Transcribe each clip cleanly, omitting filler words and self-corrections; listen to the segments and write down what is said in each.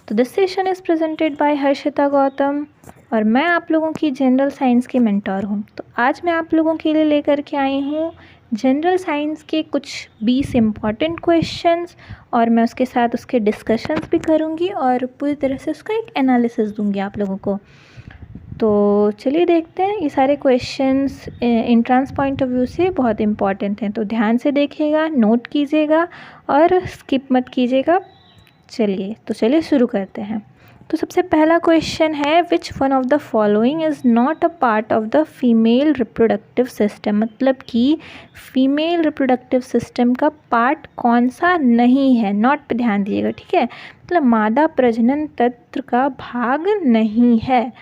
तो this session is presented by Harshita Gautam और मैं आप लोगों की जनरल साइंस की मेंटोर हूँ। तो आज मैं आप लोगों के लिए लेकर के आई हूँ जनरल साइंस के कुछ 20 इम्पॉर्टेंट क्वेश्चंस और मैं उसके साथ उसके डिस्कशंस भी करूँगी और पूरी तरह से उसका एक एनालिसिस दूँगी आप लोगों को। तो चलिए देखते हैं। ये सारे questions entrance point of view से बहुत इम्पॉर्टेंट हैं, तो ध्यान से देखिएगा, नोट कीजिएगा और स्किप मत कीजिएगा। चलिए शुरू करते हैं। तो सबसे पहला क्वेश्चन है, which one of the following is not a part of the female reproductive system. मतलब कि फीमेल रिप्रोडक्टिव सिस्टम का पार्ट कौन सा नहीं है। नॉट पे ध्यान दीजिएगा, ठीक है। मतलब मादा प्रजनन तंत्र का भाग नहीं है।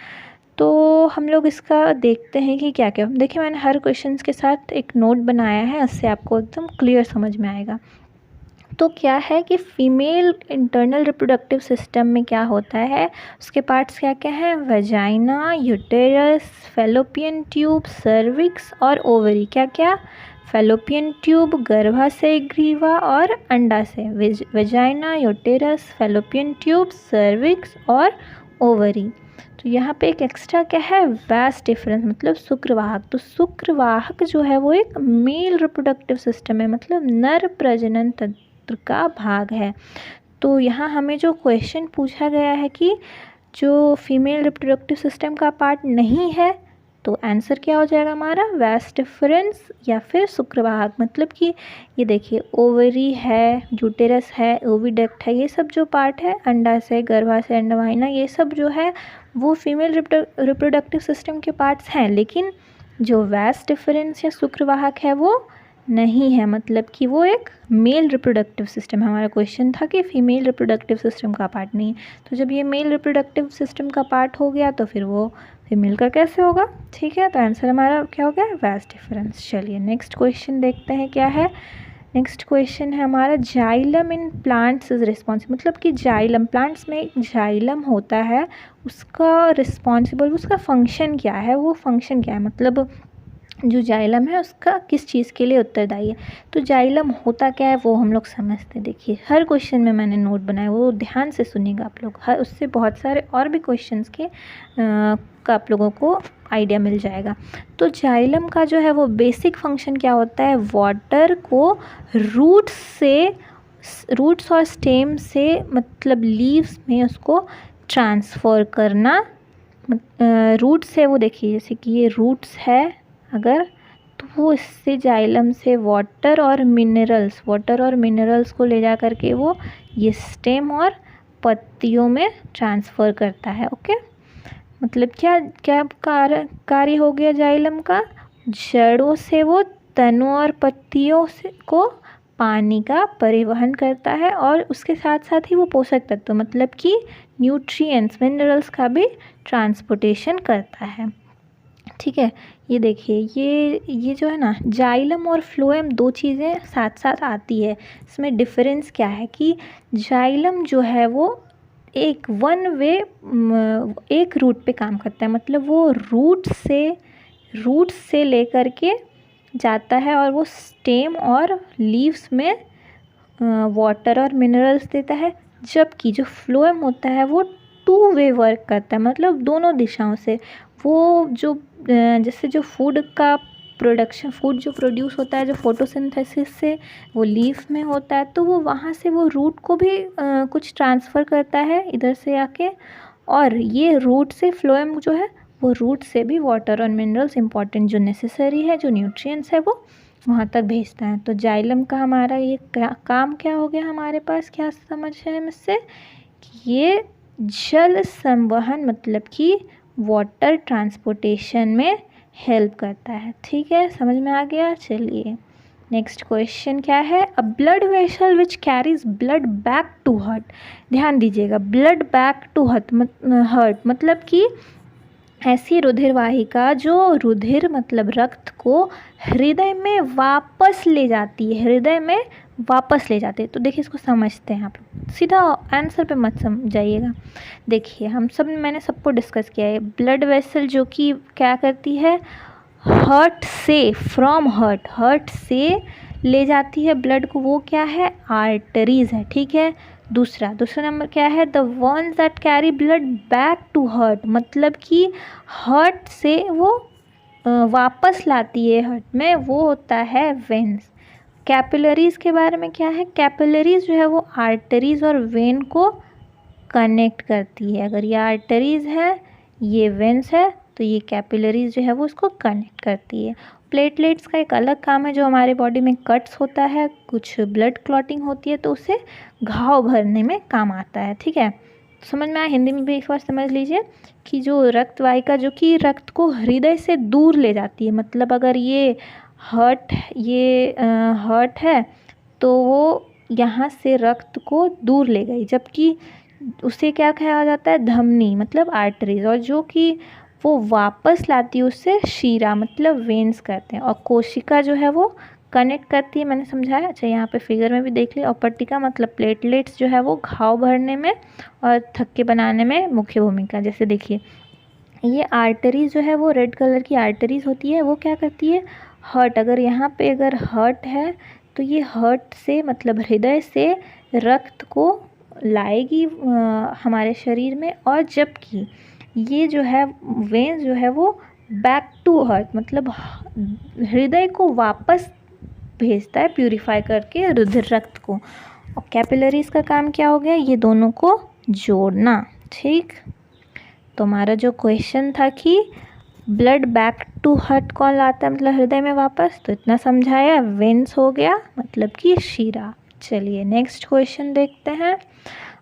तो हम लोग इसका देखते हैं कि क्या क्या। देखिए, मैंने हर क्वेश्चन के साथ एक नोट बनाया है, उससे आपको एकदम क्लियर समझ में आएगा। तो क्या है कि फीमेल इंटरनल रिप्रोडक्टिव सिस्टम में क्या होता है, उसके पार्ट्स क्या क्या हैं, vagina, uterus, fallopian tube, cervix और ओवरी। क्या क्या, फैलोपियन ट्यूब, गर्भाशय ग्रीवा और अंडाशय। Vagina, uterus, fallopian tube, cervix और ओवरी। तो यहाँ पे एक एक्स्ट्रा क्या है, वास डिफरेंस, मतलब शुक्रवाहक। तो शुक्रवाहक जो है वो एक मेल रिप्रोडक्टिव सिस्टम है, मतलब नर प्रजनन तंत्र का भाग है। तो यहाँ हमें जो क्वेश्चन पूछा गया है कि जो फीमेल रिप्रोडक्टिव सिस्टम का पार्ट नहीं है, तो आंसर क्या हो जाएगा हमारा, वास डिफरेंस या फिर शुक्रवाहक। मतलब कि ये देखिए, ओवरी है, यूटेरस है, ओविडक्ट है, ये सब जो पार्ट है, अंडाशय, गर्भाशय, अंडवाहिनी, ये सब जो है वो फीमेल रिप्रोडक्टिव सिस्टम के पार्ट्स हैं, लेकिन जो वास डिफरेंस या शुक्रवाहक है वो नहीं है। मतलब कि वो एक मेल रिप्रोडक्टिव सिस्टम है। हमारा क्वेश्चन था कि फीमेल रिप्रोडक्टिव सिस्टम का पार्ट नहीं है, तो जब ये मेल रिप्रोडक्टिव सिस्टम का पार्ट हो गया तो फिर वो फीमेल का कैसे होगा, ठीक है। तो आंसर हमारा क्या हो गया, वास डिफरेंस। चलिए नेक्स्ट क्वेश्चन देखते हैं क्या है। नेक्स्ट क्वेश्चन है हमारा, xylem in plants is responsible. मतलब कि जाइलम, प्लांट्स में जाइलम होता है, उसका रिस्पॉन्सिबल, उसका फंक्शन क्या है, वो फंक्शन क्या है, मतलब जो जाइलम है उसका किस चीज़ के लिए उत्तरदायी है। तो जाइलम होता क्या है वो हम लोग समझते हैं। देखिए, हर क्वेश्चन में मैंने नोट बनाया, वो ध्यान से सुनिएगा आप लोग, हर उससे बहुत सारे और भी क्वेश्चंस के का आप लोगों को आइडिया मिल जाएगा। तो जाइलम का जो है वो बेसिक फंक्शन क्या होता है, वाटर को रूट्स और स्टेम से, मतलब लीव्स में उसको ट्रांसफ़र करना। रूट से, वो देखिए जैसे कि ये रूट्स है अगर, तो वो इससे जाइलम से वाटर और मिनरल्स को ले जा करके वो ये स्टेम और पत्तियों में ट्रांसफ़र करता है। ओके, मतलब क्या क्या कार्य हो गया जाइलम का, जड़ों से वो तनों और पत्तियों से को पानी का परिवहन करता है और उसके साथ साथ ही वो पोषक तत्व, मतलब कि न्यूट्रिएंट्स, मिनरल्स का भी ट्रांसपोर्टेशन करता है, ठीक है। ये देखिए, ये जो है ना, जाइलम और फ्लोएम दो चीज़ें साथ साथ आती है। इसमें डिफरेंस क्या है कि जाइलम जो है वो एक वन वे, एक रूट पे काम करता है, मतलब वो रूट से लेकर के जाता है और वो स्टेम और लीव्स में वाटर और मिनरल्स देता है। जबकि जो फ्लोएम होता है वो टू वे वर्क करता है, मतलब दोनों दिशाओं से। वो जो जैसे जो फूड जो प्रोड्यूस होता है, जो फोटोसिंथेसिस से वो लीफ में होता है, तो वो वहाँ से वो रूट को भी कुछ ट्रांसफ़र करता है इधर से आके, और ये रूट से फ्लोएम जो है वो रूट से भी वाटर और मिनरल्स इंपॉर्टेंट जो नेसेसरी है, जो न्यूट्रिएंट्स है, वो वहाँ तक भेजता है। तो जाइलम का हमारा ये काम क्या हो गया, हमारे पास क्या समझ है इससे कि ये जल संवहन, मतलब कि वाटर ट्रांसपोर्टेशन में हेल्प करता है, ठीक है, समझ में आ गया। चलिए नेक्स्ट क्वेश्चन क्या है, a blood vessel which carries blood back to heart. ध्यान दीजिएगा, ब्लड बैक टू हार्ट मतलब कि ऐसी रुधिर वाहिका जो रुधिर मतलब रक्त को हृदय में वापस ले जाती है, तो देखिए इसको समझते हैं आप लोग, सीधा आंसर पे मत समझाइएगा। देखिए, मैंने सबको डिस्कस किया है, ब्लड वेसल जो कि क्या करती है, हार्ट से ले जाती है ब्लड को, वो क्या है, आर्टरीज़ है, ठीक है। दूसरा नंबर क्या है, the ones that carry blood back to heart, मतलब कि हार्ट से वो वापस लाती है हार्ट में, वो होता है वेन्स। कैपिलरीज़ के बारे में क्या है, कैपिलरीज़ जो है वो आर्टरीज़ और वेन को कनेक्ट करती है। अगर ये आर्टरीज़ है, ये वेन्स है, तो ये कैपिलरीज़ जो है वो उसको कनेक्ट करती है। प्लेटलेट्स का एक अलग काम है, जो हमारे बॉडी में कट्स होता है, कुछ ब्लड क्लॉटिंग होती है, तो उससे घाव भरने में काम आता है। ठीक है, तो समझ में आया। हिंदी में भी एक बार समझ लीजिए कि जो रक्त वाहिका जो कि रक्त को हृदय से दूर ले जाती है, मतलब अगर ये हार्ट है तो वो यहाँ से रक्त को दूर ले गई, जबकि उसे क्या कहा जाता है, धमनी मतलब आर्टरीज, और जो कि वो वापस लाती है उससे शीरा मतलब वेन्स कहते हैं। और कोशिका जो है वो कनेक्ट करती है, मैंने समझाया। अच्छा, यहाँ पे फिगर में भी देख लिया। और पट्टिका मतलब प्लेटलेट्स जो है वो घाव भरने में और थक्के बनाने में मुख्य भूमिका। जैसे देखिए, ये आर्टरीज जो है वो रेड कलर की आर्टरीज होती है, वो क्या करती है, हार्ट, अगर यहाँ पे अगर हार्ट है तो ये हार्ट से मतलब हृदय से रक्त को लाएगी हमारे शरीर में, और जबकि ये जो है वेन्स जो है वो बैक टू हार्ट मतलब हृदय को वापस भेजता है प्यूरिफाई करके रुधिर रक्त को। और कैपिलरीज का काम क्या हो गया, ये दोनों को जोड़ना। ठीक, तो हमारा जो क्वेश्चन था कि ब्लड बैक टू हार्ट कौन लाता है, मतलब हृदय में वापस, तो इतना समझाया। वेन्स हो गया मतलब कि शीरा। चलिए नेक्स्ट क्वेश्चन देखते हैं।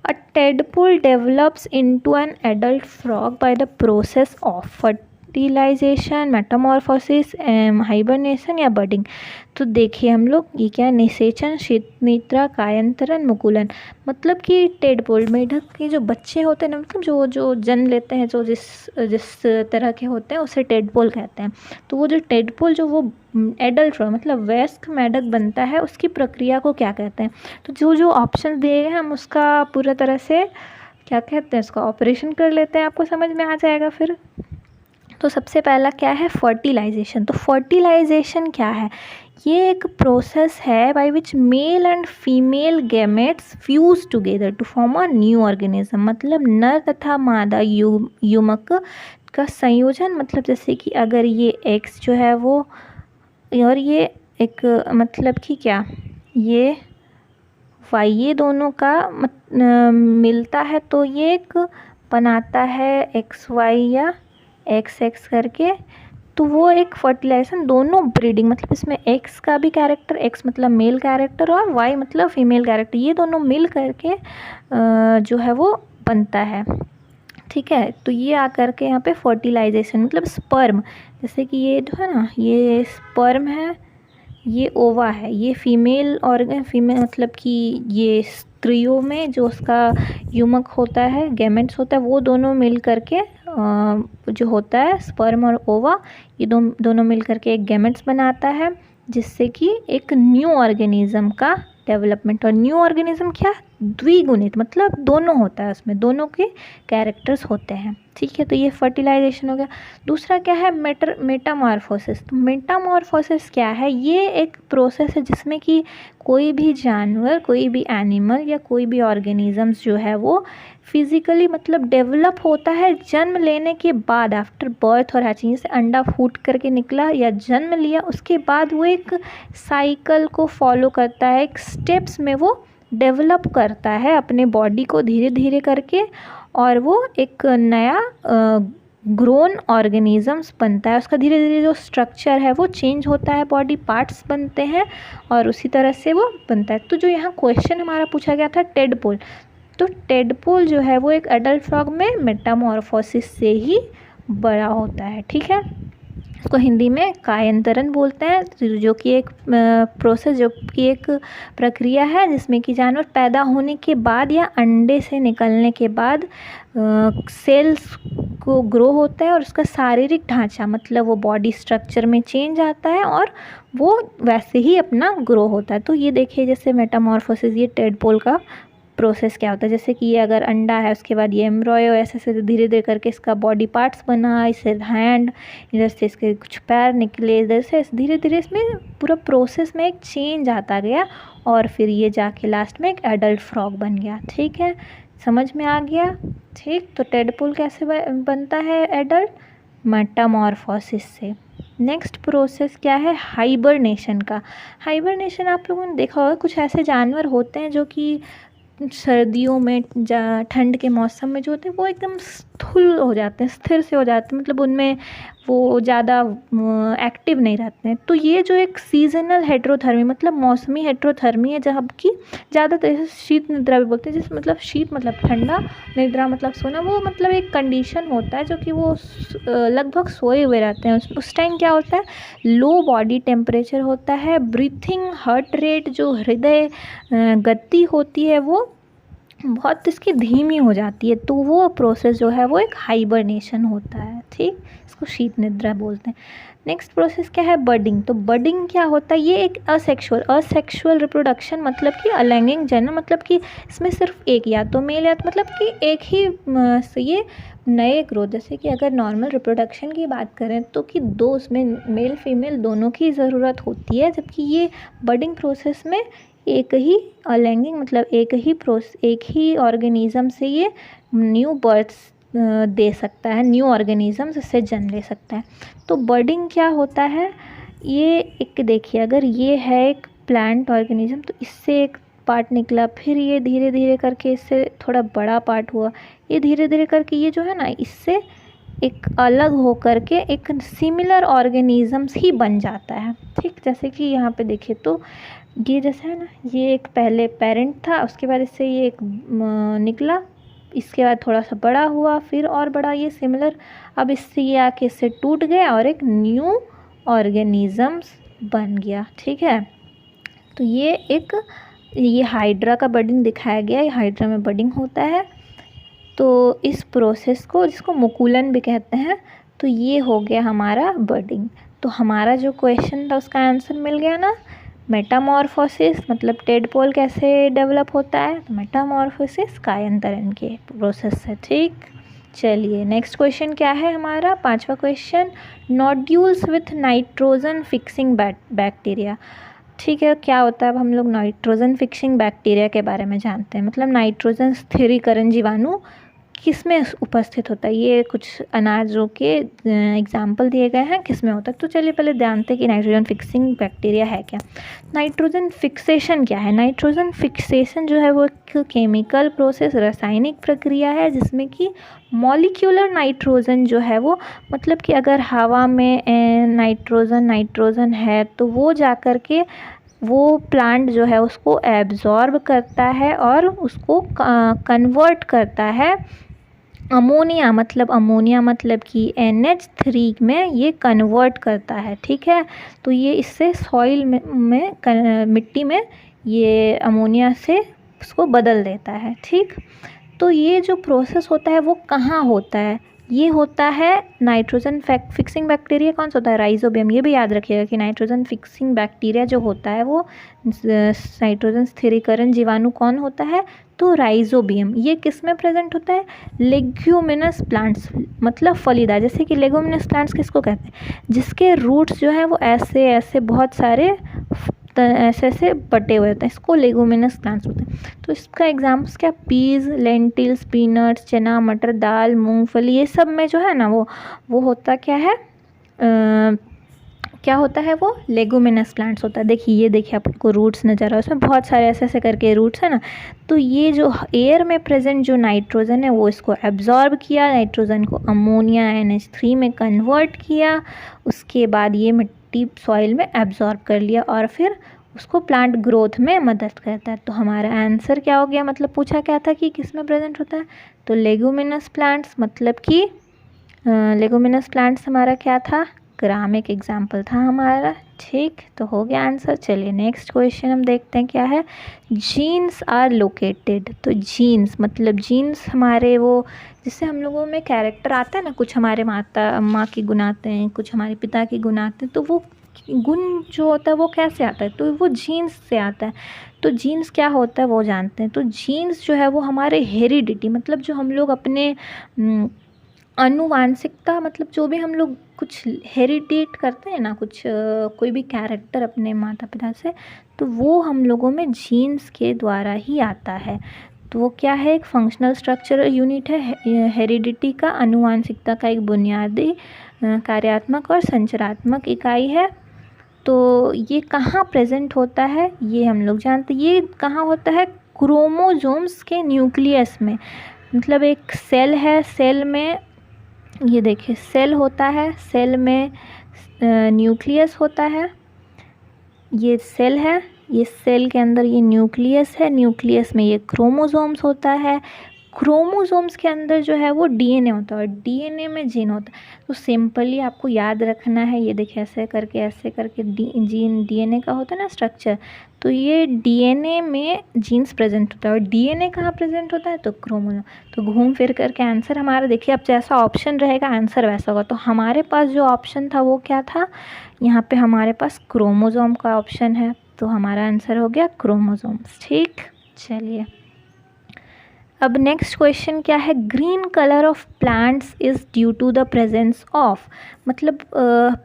A tadpole develops into an adult frog by the process of fertilisation, metamorphosis, hibernation या बर्डिंग। तो देखिए हम लोग, ये क्या, निषेचन, शीत निद्रा, कायांतरण, मुकुलन, मतलब कि टेडपोल मेढक के जो बच्चे होते हैं ना, मतलब जो जन्म लेते हैं, जो जिस तरह के होते हैं उसे टेडपोल कहते हैं। तो वो जो टेडपोल जो वो एडल्ट मतलब वयस्क मेढक बनता है, उसकी प्रक्रिया को क्या कहते हैं। तो जो ऑप्शन दिए हैं हम उसका पूरा तरह से क्या कहते हैं, उसका ऑपरेशन कर लेते हैं, आपको समझ में आ जाएगा फिर। तो सबसे पहला क्या है, फर्टिलाइजेशन। तो फर्टिलाइजेशन क्या है, ये एक प्रोसेस है by which male and female gametes fuse together to form a new organism, मतलब नर तथा मादा युमक का संयोजन। मतलब जैसे कि अगर ये एक्स जो है वो, और ये एक मतलब कि क्या, ये वाई, ये दोनों का मिलता है तो ये एक बनाता है एक्स वाई या एक्स एक्स करके, तो वो एक फर्टिलाइजेशन। दोनों ब्रीडिंग मतलब इसमें एक्स का भी कैरेक्टर, एक्स मतलब मेल कैरेक्टर और वाई मतलब फीमेल कैरेक्टर, ये दोनों मिल करके जो है वो बनता है। ठीक है, तो ये आकर के यहाँ पे फर्टिलाइजेशन मतलब स्पर्म, जैसे कि ये जो है ना, ये स्पर्म है, ये ओवा है, ये फीमेल ऑर्गन, फीमेल मतलब कि ये स्त्रियों में जो उसका युमक होता है, गैमेट्स होता है, वो दोनों मिल करके जो होता है स्पर्म और ओवा, ये दोनों मिल करके एक गैमेट्स बनाता है, जिससे कि एक न्यू ऑर्गेनिज्म का डेवलपमेंट। और न्यू ऑर्गेनिज्म क्या, द्विगुणित मतलब दोनों होता है, उसमें दोनों के कैरेक्टर्स होते हैं। ठीक है, तो ये फर्टिलाइजेशन हो गया। दूसरा क्या है, मेटामॉर्फोसिस। तो मेटामॉर्फोसिस क्या है, ये एक प्रोसेस है जिसमें कि कोई भी जानवर, कोई भी एनिमल या कोई भी ऑर्गेनिजम्स जो है वो फिजिकली मतलब डेवलप होता है जन्म लेने के बाद, आफ्टर बर्थ और हैचिंग, से अंडा फूट करके निकला या जन्म लिया, उसके बाद वो एक साइकिल को फॉलो करता है, एक स्टेप्स में वो डेवलप करता है अपने बॉडी को धीरे धीरे करके, और वो एक नया ग्रोन ऑर्गेनिजम्स बनता है। उसका धीरे धीरे जो स्ट्रक्चर है वो चेंज होता है, बॉडी पार्ट्स बनते हैं और उसी तरह से वो बनता है। तो जो यहाँ क्वेश्चन हमारा पूछा गया था टेडपोल, तो टेडपोल जो है वो एक एडल्ट फ्रॉग में मेटामॉर्फोसिस से ही बड़ा होता है। ठीक है, इसको हिंदी में कायांतरण बोलते हैं, जो कि एक प्रोसेस, जो कि एक प्रक्रिया है जिसमें कि जानवर पैदा होने के बाद या अंडे से निकलने के बाद सेल्स को ग्रो होता है और उसका शारीरिक ढांचा मतलब वो बॉडी स्ट्रक्चर में चेंज आता है और वो वैसे ही अपना ग्रो होता है। तो ये देखिए जैसे मेटामॉर्फोसिस, ये टेडपोल का प्रोसेस क्या होता है। जैसे कि ये अगर अंडा है, उसके बाद ये एम्ब्रॉयो, ऐसे ऐसे धीरे धीरे करके इसका बॉडी पार्ट्स बना, इसे हैंड, इधर से इसके कुछ पैर निकले, इधर से धीरे धीरे इसमें पूरा प्रोसेस में एक चेंज आता गया और फिर ये जाके लास्ट में एक एडल्ट फ्रॉग बन गया। ठीक है, समझ में आ गया। ठीक, तो टेडपोल कैसे बनता है एडल्ट? मेटामॉर्फोसिस से। नेक्स्ट प्रोसेस क्या है? हाइबरनेशन का। हाइबरनेशन आप लोगों ने देखा होगा, कुछ ऐसे जानवर होते हैं जो कि सर्दियों में, ठंड के मौसम में जो होते हैं वो एकदम स्थूल हो जाते हैं, स्थिर से हो जाते हैं, मतलब उनमें वो ज़्यादा एक्टिव नहीं रहते हैं। तो ये जो एक सीजनल हेट्रोथर्मी, मतलब मौसमी हेट्रोथर्मी है, जहाँ की ज़्यादातर जैसे शीत निद्रा भी बोलते हैं, जिस मतलब शीत मतलब ठंडा, निद्रा मतलब सोना, वो मतलब एक कंडीशन होता है जो कि वो लगभग सोए हुए रहते हैं। उस टाइम क्या होता है? लो बॉडी टेम्परेचर होता है, ब्रीथिंग, हार्ट रेट, जो हृदय गति होती है वो बहुत इसकी धीमी हो जाती है। तो वो प्रोसेस जो है वो एक हाइबरनेशन होता है। ठीक, इसको शीत निद्रा बोलते हैं। नेक्स्ट प्रोसेस क्या है? बडिंग। तो बडिंग क्या होता है? ये एक असेक्सुअल रिप्रोडक्शन, मतलब कि अलैंगिक जनन, मतलब कि इसमें सिर्फ एक या तो मेल या तो मतलब कि एक ही ये नए ग्रोथ। जैसे कि अगर नॉर्मल रिप्रोडक्शन की बात करें तो कि दो, उसमें मेल फीमेल दोनों की ज़रूरत होती है, जबकि ये बडिंग प्रोसेस में एक ही अलैंगिक, मतलब एक ही ऑर्गेनिज्म से ये न्यू बर्थ्स दे सकता है, न्यू ऑर्गेनिज्म इससे जन्म ले सकता है। तो बर्डिंग क्या होता है? ये एक, देखिए, अगर ये है एक प्लांट ऑर्गेनिज्म, तो इससे एक पार्ट निकला, फिर ये धीरे धीरे करके इससे थोड़ा बड़ा पार्ट हुआ, ये धीरे धीरे करके ये जो है ना, इससे एक अलग हो करके एक सिमिलर ऑर्गेनिजम्स ही बन जाता है। ठीक, जैसे कि यहाँ पे देखिए तो ये जैसा है ना, ये एक पहले पेरेंट था, उसके बाद इससे ये एक निकला, इसके बाद थोड़ा सा बड़ा हुआ, फिर और बड़ा, ये सिमिलर, अब इससे ये आके इससे टूट गया और एक न्यू ऑर्गेनिजम्स बन गया। ठीक है, तो ये हाइड्रा का बडिंग दिखाया गया, ये हाइड्रा में बडिंग होता है। तो इस प्रोसेस को, जिसको मुकुलन भी कहते हैं, तो ये हो गया हमारा बडिंग। तो हमारा जो क्वेश्चन था उसका आंसर मिल गया ना। मेटामॉर्फोसिस मतलब टेडपोल कैसे डेवलप होता है? तो मेटामॉर्फोसिस कायांतरण के प्रोसेस से। ठीक, चलिए नेक्स्ट क्वेश्चन क्या है हमारा? 5वां question, nodules with nitrogen fixing bacteria. ठीक है, क्या होता है? अब हम लोग नाइट्रोजन फिक्सिंग बैक्टीरिया के बारे में जानते हैं। मतलब नाइट्रोजन स्थिरीकरण जीवाणु किस में उपस्थित होता है? ये कुछ अनाजों के एग्जाम्पल दिए गए हैं, किस में होता है। तो चलिए पहले जानते हैं कि नाइट्रोजन फिक्सिंग बैक्टीरिया है क्या। नाइट्रोजन फिक्सेशन क्या है? नाइट्रोजन फिक्सेशन जो है वो एक केमिकल प्रोसेस, रासायनिक प्रक्रिया है, जिसमें कि मॉलिक्यूलर नाइट्रोजन जो है वो, मतलब कि अगर हवा में नाइट्रोजन है तो वो जाकर के वो प्लांट जो है उसको एब्जॉर्ब करता है और उसको कन्वर्ट करता है अमोनिया, मतलब कि NH3 में ये कन्वर्ट करता है। ठीक है, तो ये इससे सॉइल में मिट्टी में ये अमोनिया से उसको बदल देता है। ठीक, तो ये जो प्रोसेस होता है वो कहाँ होता है? ये होता है नाइट्रोजन फिक्सिंग बैक्टीरिया। कौन सा होता है? राइजोबियम। ये भी याद रखिएगा कि नाइट्रोजन फिक्सिंग बैक्टीरिया जो होता है वो नाइट्रोजन स्थिरीकरण जीवाणु कौन होता है? तो राइजोबियम। ये किस में प्रेजेंट होता है? लेग्यूमिनस प्लांट्स, मतलब फलीदार। जैसे कि लेग्यूमिनस प्लांट्स किसको कहते हैं? जिसके रूट्स जो है वो ऐसे ऐसे बहुत सारे ऐसे ऐसे बटे हुए होते हैं, इसको लेगुमिनस प्लांट्स होते हैं। तो इसका एग्जाम्पल्स क्या? पीज, लेंटिल्स, पीनट्स, चना, मटर, दाल, मूंगफली, ये सब में जो है ना वो होता क्या है? क्या होता है वो? लेगुमिनस प्लांट्स होता है। देखिए, ये देखिए आपको रूट्स नज़र आ रहा है, उसमें बहुत सारे ऐसे ऐसे करके रूट्स है ना। तो ये जो एयर में प्रेजेंट जो नाइट्रोजन है वो इसको एब्जॉर्ब किया, नाइट्रोजन को अमोनिया NH3 में कन्वर्ट किया, उसके बाद ये मिट्टी सॉइल में एब्जॉर्ब कर लिया और फिर उसको प्लांट ग्रोथ में मदद करता है। तो हमारा आंसर क्या हो गया? मतलब पूछा क्या था कि किस में प्रेजेंट होता है? तो लेगुमिनस प्लांट्स, मतलब कि लेगुमिनस प्लांट्स हमारा क्या था? ग्राम एक एग्जाम्पल था हमारा। ठीक, तो हो गया आंसर। चलिए नेक्स्ट क्वेश्चन हम देखते हैं क्या है। Genes are located. तो जीन्स मतलब जीन्स हमारे वो, जिससे हम लोगों में कैरेक्टर आता है ना, कुछ हमारे माँ के गुण आते हैं, कुछ हमारे पिता के गुण आते हैं, तो वो गुण जो होता है वो कैसे आता है, तो वो जीन्स से आता है। तो जीन्स क्या होता है वो जानते हैं। तो जीन्स जो है वो हमारे हेरिडिटी, मतलब जो हम लोग अपने आनुवांशिकता, मतलब जो भी हम लोग कुछ हेरिडेट करते हैं ना, कुछ कोई भी कैरेक्टर अपने माता पिता से, तो वो हम लोगों में जीन्स के द्वारा ही आता है। तो वो क्या है, एक फंक्शनल स्ट्रक्चरल यूनिट है, हेरिडिटी का आनुवांशिकता का एक बुनियादी कार्यात्मक और संरचनात्मक इकाई है। तो ये कहाँ प्रेजेंट होता है ये हम लोग जानते हैं। ये कहाँ होता है, क्रोमोसोम्स के न्यूक्लियस में। मतलब एक सेल है, सेल में ये देखिए सेल होता है, सेल में न्यूक्लियस होता है, ये सेल है, ये सेल के अंदर ये न्यूक्लियस है, न्यूक्लियस में ये क्रोमोसोम्स होता है, क्रोमोसोम्स के अंदर जो है वो डीएनए होता है और डीएनए में जीन होता है। तो सिंपली आपको याद रखना है, ये देखिए ऐसे करके जीन डीएनए का होता है ना स्ट्रक्चर, तो ये डीएनए में जीन्स प्रेजेंट होता है। और डीएनए कहाँ प्रेजेंट होता है, तो क्रोमोसोम। तो घूम फिर करके आंसर हमारा देखिए, अब जैसा ऑप्शन रहेगा आंसर वैसा होगा। तो हमारे पास जो ऑप्शन था वो क्या था, यहाँ पे हमारे पास क्रोमोसोम का ऑप्शन है, तो हमारा आंसर हो गया क्रोमोसोम्स। ठीक, चलिए अब नेक्स्ट क्वेश्चन क्या है, green colour of plants is due to the presence of, मतलब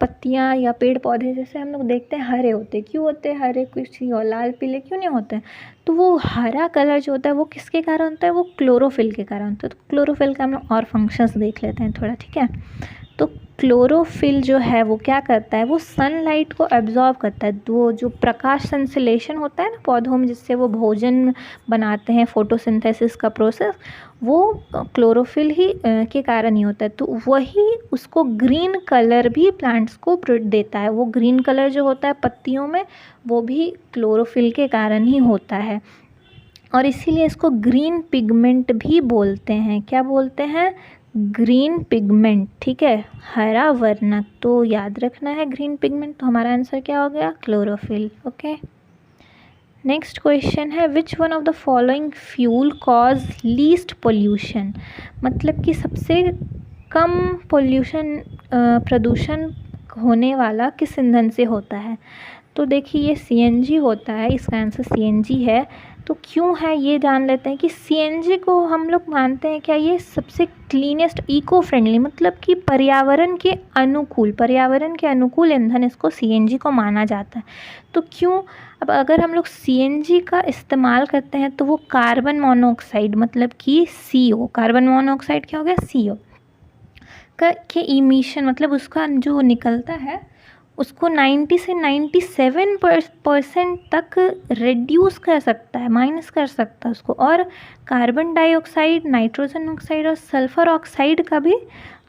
पत्तियाँ या पेड़ पौधे जैसे हम लोग देखते हैं हरे होते, क्यों होते हैं हरे, कुछ और लाल पीले क्यों नहीं होते हैं, तो वो हरा कलर जो होता है वो किसके कारण होता है, वो क्लोरोफिल के कारण होता है। तो क्लोरोफिल का हम लोग और फंक्शंस देख लेते हैं थोड़ा, ठीक है। तो क्लोरोफिल जो है वो क्या करता है, वो सनलाइट को एब्जॉर्ब करता है। वो जो प्रकाश संश्लेषण होता है ना पौधों में, जिससे वो भोजन बनाते हैं, फोटोसिंथेसिस का प्रोसेस, वो क्लोरोफिल ही के कारण ही होता है। तो वही उसको ग्रीन कलर भी प्लांट्स को देता है। वो ग्रीन कलर जो होता है पत्तियों में, वो भी क्लोरोफिल के कारण ही होता है। और इसीलिए इसको ग्रीन पिगमेंट भी बोलते हैं। क्या बोलते हैं, ग्रीन पिगमेंट, ठीक है, हरा वर्णक। तो याद रखना है ग्रीन पिगमेंट। तो हमारा आंसर क्या हो गया, क्लोरोफिल। ओके, नेक्स्ट क्वेश्चन है, which one of the following fuel cause least pollution, मतलब कि सबसे कम पोल्यूशन प्रदूषण होने वाला किस ईंधन से होता है। तो देखिए ये सीएनजी होता है, इसका आंसर सीएनजी है। तो क्यों है ये जान लेते हैं कि सीएनजी को हम लोग मानते हैं क्या, ये सबसे क्लीनेस्ट, इको फ्रेंडली, मतलब कि पर्यावरण के अनुकूल ईंधन इसको सीएनजी को माना जाता है। तो क्यों, अब अगर हम लोग सीएनजी का इस्तेमाल करते हैं तो वो कार्बन मोनोऑक्साइड, मतलब कि सीओ, कार्बन मोनोऑक्साइड क्या हो गया, सीओ के इमिशन, मतलब उसका जो निकलता है उसको 90 से 97% तक रिड्यूस कर सकता है, माइनस कर सकता है उसको। और कार्बन डाइऑक्साइड, नाइट्रोजन ऑक्साइड और सल्फ़र ऑक्साइड का भी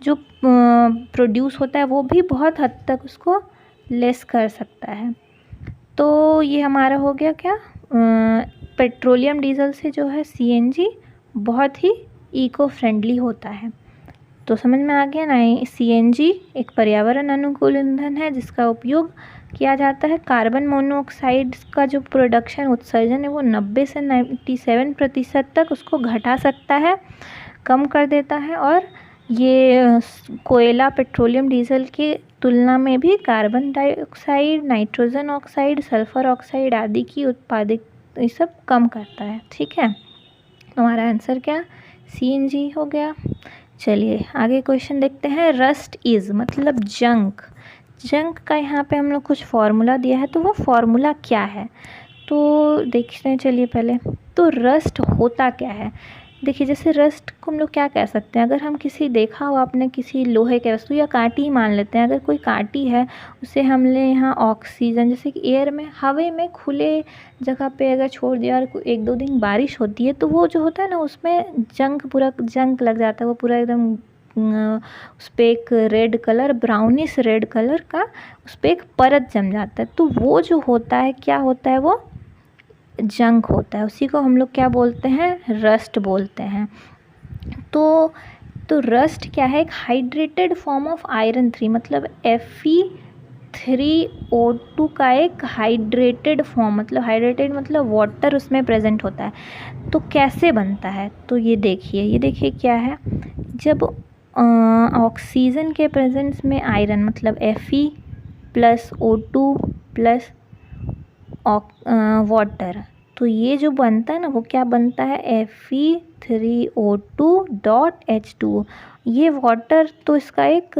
जो प्रोड्यूस होता है वो भी बहुत हद तक उसको लेस कर सकता है। तो ये हमारा हो गया क्या, पेट्रोलियम डीजल से जो है सीएनजी बहुत ही इको फ्रेंडली होता है। तो समझ में आ गया ना, सीएनजी एक पर्यावरण अनुकूल ईंधन है जिसका उपयोग किया जाता है। कार्बन मोनोऑक्साइड का जो प्रोडक्शन, उत्सर्जन है, वो 90 से 97% तक उसको घटा सकता है, कम कर देता है। और ये कोयला, पेट्रोलियम डीजल की तुलना में भी carbon dioxide, nitrogen oxide, sulphur oxide आदि की उत्पादित ये सब कम करता है। ठीक है, हमारा आंसर क्या, सीएनजी हो गया। चलिए आगे क्वेश्चन देखते हैं, रस्ट इज़, मतलब जंक। जंक का यहाँ पे हम लोग कुछ फार्मूला दिया है, तो वो फार्मूला क्या है, तो देखते हैं। चलिए पहले तो रस्ट होता क्या है। देखिए जैसे रस्ट को हम लोग क्या कह सकते हैं, अगर हम किसी, देखा हो आपने किसी लोहे के वस्तु या कांटी ही मान लेते हैं, अगर कोई कांटी है उसे हमने यहाँ ऑक्सीजन, जैसे कि एयर में, हवा में, खुले जगह पे अगर छोड़ दिया और 1-2 दिन बारिश होती है तो वो जो होता है ना उसमें जंग, पूरा जंग लग जाता है, वो पूरा एकदम उस पर एक red colour, brownish red colour का उस पर एक परत जम जाता है। तो वो जो होता है क्या होता है, वो जंक होता है, उसी को हम लोग क्या बोलते हैं, रस्ट बोलते हैं। तो रस्ट क्या है, एक हाइड्रेटेड फॉर्म ऑफ आयरन 3, मतलब Fe3O2 का एक हाइड्रेटेड फॉर्म, मतलब हाइड्रेटेड मतलब वाटर उसमें प्रेजेंट होता है। तो कैसे बनता है, तो ये देखिए क्या है, जब ऑक्सीजन के प्रेजेंस में आयरन, मतलब Fe plus O2 plus water, तो ये जो बनता है ना वो क्या बनता है, Fe3O2.H2। ये वाटर तो इसका एक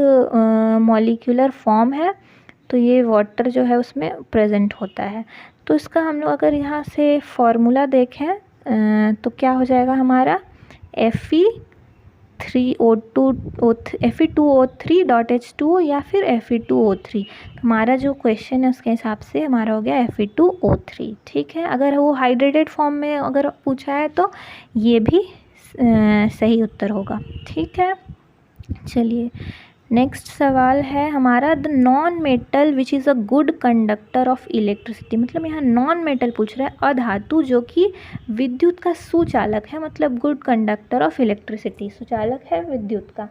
मॉलिक्यूलर फॉर्म है, तो ये वाटर जो है उसमें प्रेजेंट होता है। तो इसका हम लोग अगर यहाँ से फॉर्मूला देखें तो क्या हो जाएगा हमारा, Fe2O3.H2 या फिर Fe2O3। हमारा जो क्वेश्चन है उसके हिसाब से हमारा हो गया Fe2O3। ठीक है, अगर वो हाइड्रेटेड फॉर्म में अगर पूछा है तो ये भी सही उत्तर होगा। ठीक है, चलिए नेक्स्ट सवाल है हमारा, the non metal which is a good conductor of electricity. मतलब यहाँ नॉन मेटल पूछ रहा है, अधातु जो कि विद्युत का सुचालक है, मतलब गुड कंडक्टर ऑफ इलेक्ट्रिसिटी, सुचालक है विद्युत का।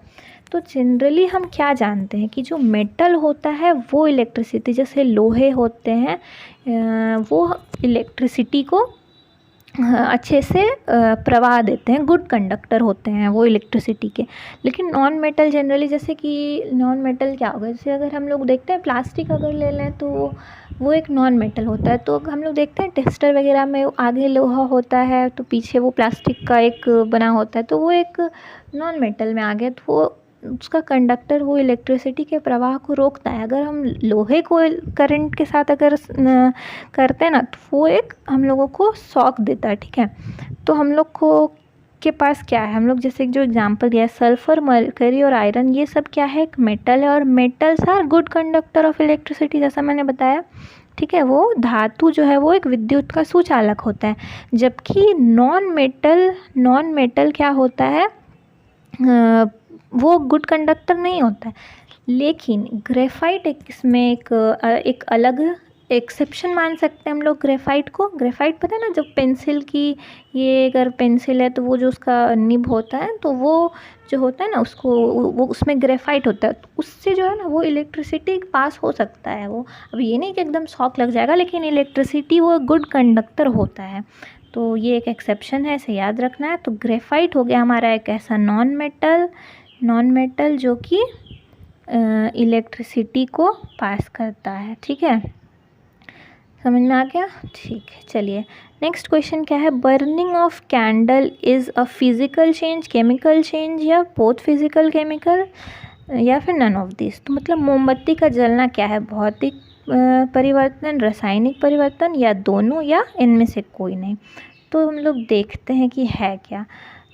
तो जनरली हम क्या जानते हैं कि जो मेटल होता है वो इलेक्ट्रिसिटी, जैसे लोहे होते हैं वो इलेक्ट्रिसिटी को अच्छे से प्रवाह देते हैं, गुड कंडक्टर होते हैं वो इलेक्ट्रिसिटी के। लेकिन नॉन मेटल जनरली, जैसे कि नॉन मेटल क्या होगा, जैसे अगर हम लोग देखते हैं प्लास्टिक अगर ले लें तो वो एक नॉन मेटल होता है। तो हम लोग देखते हैं टेस्टर वगैरह में आगे लोहा होता है तो पीछे वो प्लास्टिक का एक बना होता है, तो वो एक नॉन मेटल में आ गया। तो वो उसका कंडक्टर वो इलेक्ट्रिसिटी के प्रवाह को रोकता है। अगर हम लोहे को करंट के साथ अगर करते हैं ना तो वो एक हम लोगों को शॉक देता है। ठीक है, तो हम लोग को के पास क्या है, हम लोग जैसे जो एग्जांपल दिया है सल्फर, मरकरी और आयरन, ये सब क्या है, एक मेटल है, और metals are good conductor of electricity, जैसा मैंने बताया। ठीक है, वो धातु जो है वो एक विद्युत का सुचालक होता है। जबकि नॉन मेटल क्या होता है, वो गुड कंडक्टर नहीं होता है। लेकिन ग्रेफाइट इसमें एक अलग एक्सेप्शन मान सकते हैं हम लोग ग्रेफाइट को। ग्रेफाइट पता है ना, जब पेंसिल की, ये अगर पेंसिल है तो वो जो उसका निब होता है तो वो जो होता है ना उसको, वो उसमें ग्रेफाइट होता है, तो उससे जो है ना वो इलेक्ट्रिसिटी पास हो सकता है। वो अब ये नहीं कि एकदम शॉक लग जाएगा, लेकिन इलेक्ट्रिसिटी वो गुड कंडक्टर होता है। तो ये एक एक्सेप्शन है, इसे याद रखना है। तो ग्रेफाइट हो गया हमारा एक ऐसा नॉन मेटल जो कि इलेक्ट्रिसिटी को पास करता है। ठीक है, समझ में आ गया। ठीक है, चलिए नेक्स्ट क्वेश्चन क्या है, burning of candle is a physical change, chemical change, या बोथ फिजिकल केमिकल, या फिर नन ऑफ दिस। तो मतलब मोमबत्ती का जलना क्या है, भौतिक परिवर्तन, रासायनिक परिवर्तन, या दोनों, या इनमें से कोई नहीं। तो हम लोग देखते हैं कि है क्या।